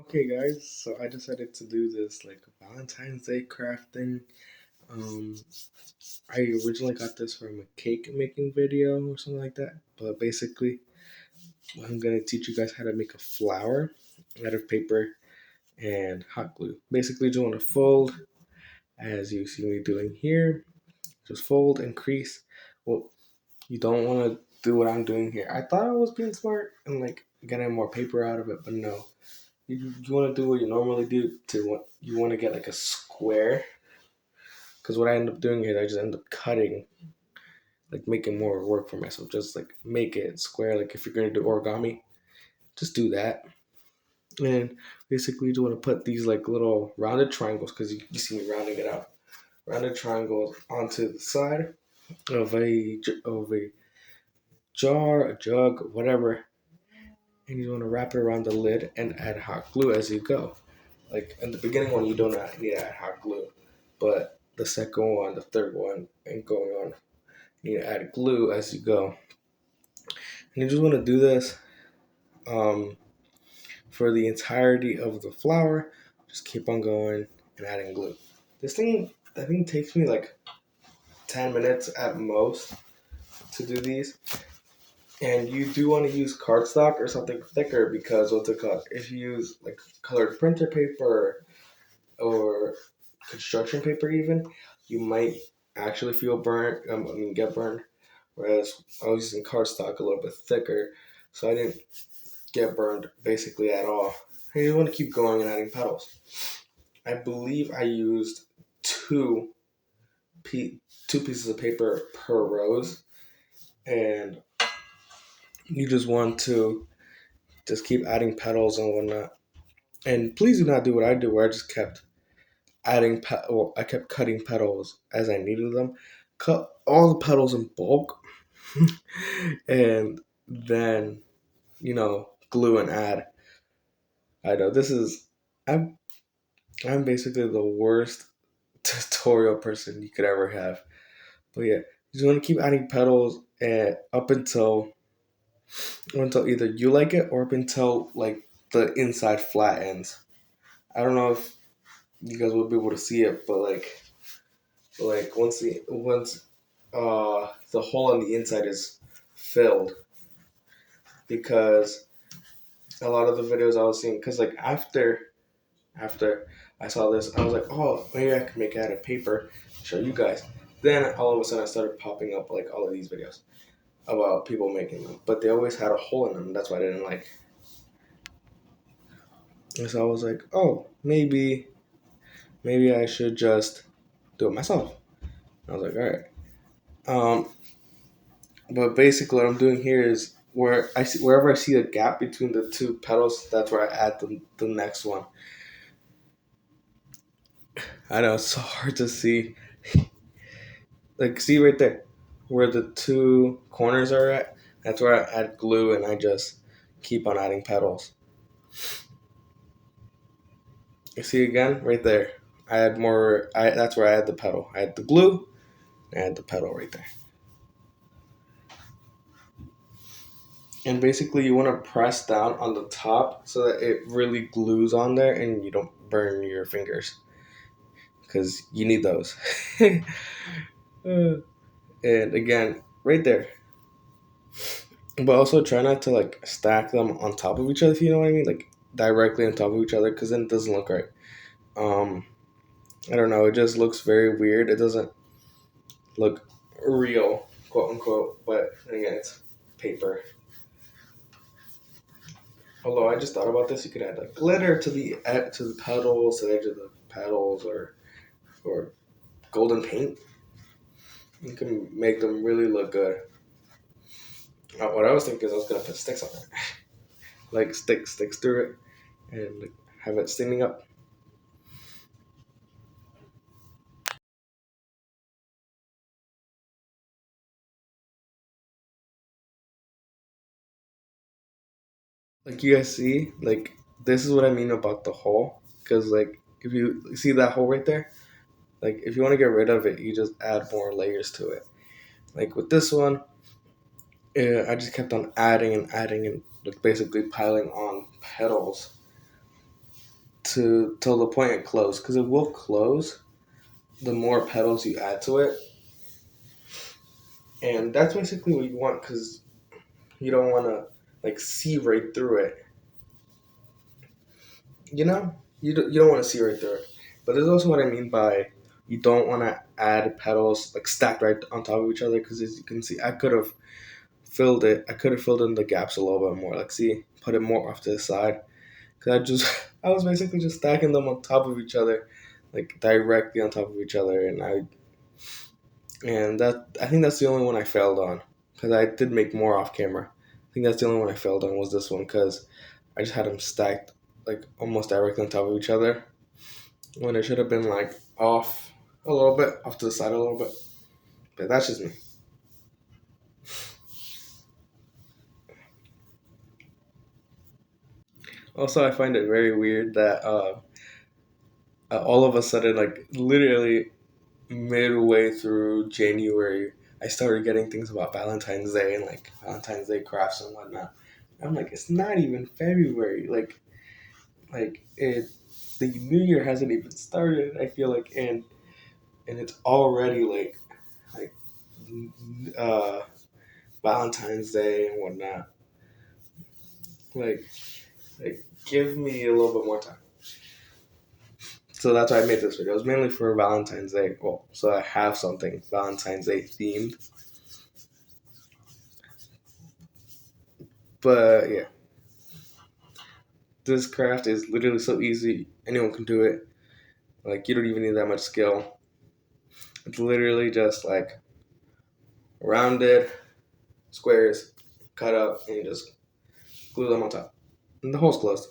Okay, guys, so I decided to do this like Valentine's Day craft thing. Um, I originally got this from a cake making video or something like that, but basically, I'm gonna teach you guys how to make a flower out of paper and hot glue. Basically, you want to fold as you see me doing here. Just fold and crease. Well, you don't want to do what I'm doing here. I thought I was being smart and like getting more paper out of it, but no. You want to do what you normally do you want to get like a square, because what I end up doing is I just end up cutting, like making more work for myself. Just like make it square. Like if you're gonna do origami, just do that. And basically, you want to put these like little rounded triangles, because you see me rounding it out. Rounded triangles onto the side of a jar, a jug, whatever, and you want to wrap it around the lid and add hot glue as you go. Like in the beginning one, you don't need to add hot glue, but the second one, the third one, and going on, you need to add glue as you go. And you just want to do this um, for the entirety of the flower. Just keep on going and adding glue. This thing, I think, takes me like 10 minutes at most to do these. And you do want to use cardstock or something thicker, because what's it called? If you use like colored printer paper or construction paper, even, you might actually feel burnt. Get burned. Whereas I was using cardstock a little bit thicker, so I didn't get burned basically at all. And you want to keep going and adding petals. I believe I used two two pieces of paper per rose, and you just want to just keep adding petals and whatnot. And please do not do what I do, where I just kept I kept cutting petals as I needed them. Cut all the petals in bulk, and then glue and add. I know this is I'm I'm basically the worst tutorial person you could ever have. But yeah, you just want to keep adding petals and up until either you like it, or up until like the inside flat ends. I don't know if you guys will be able to see it, but like once the hole on the inside is filled, because a lot of the videos I was seeing, because like after I saw this, I was like, oh, maybe I can make it out of paper, show you guys. Then all of a sudden I started popping up like all of these videos about people making them, but they always had a hole in them. That's why I didn't like. And so I was like, oh, maybe I should just do it myself. I was like, all right. But basically, what I'm doing here is wherever I see a gap between the two petals, that's where I add the next one. I know it's so hard to see. Like, see right there, where the two corners are at. That's where I add glue, and I just keep on adding petals. You see again, right there. I add more. That's where I add the petal. I add the glue, and I add the petal right there. And basically, you want to press down on the top so that it really glues on there, and you don't burn your fingers, because you need those. And again, right there. But also try not to like stack them on top of each other, if you know what I mean, like directly on top of each other, because then it doesn't look right. Um, I don't know. It just looks very weird. It doesn't look real, quote unquote. But again, it's paper. Although I just thought about this, you could add like glitter to the petals, to the edge of the petals, or golden paint. You can make them really look good. What I was thinking is I was gonna put sticks on it, like sticks through it, and like, have it standing up. Like you guys see, like this is what I mean about the hole. Because like if you see that hole right there, like if you want to get rid of it, you just add more layers to it. Like with this one, I just kept on adding and adding, and like basically piling on petals. to till the point it closes, because it will close the more petals you add to it, and that's basically what you want, because you don't want to like see right through it. You don't want to see right through it. But there's also what I mean by you don't want to add petals like stacked right on top of each other, because as you can see, I could have filled it. I could have filled in the gaps a little bit more. Like, see, put it more off to the side. Cause I was basically just stacking them on top of each other, like directly on top of each other, and that I think that's the only one I failed on, because I did make more off camera. I think that's the only one I failed on was this one, because I just had them stacked like almost directly on top of each other, when it should have been like off a little bit, off to the side a little bit. But that's just me. Also, I find it very weird that all of a sudden, like literally midway through January, I started getting things about Valentine's Day and like Valentine's Day crafts and whatnot. I'm like, it's not even February. Like it, the New Year hasn't even started. I feel like, and it's already like uh, Valentine's Day and whatnot. Like, like, give me a little bit more time. So that's why I made this video. It was mainly for Valentine's Day. Well, so I have something Valentine's Day themed. But yeah, this craft is literally so easy. Anyone can do it. Like, you don't even need that much skill. It's literally just like rounded squares cut up and you just glue them on top. And the hole's closed.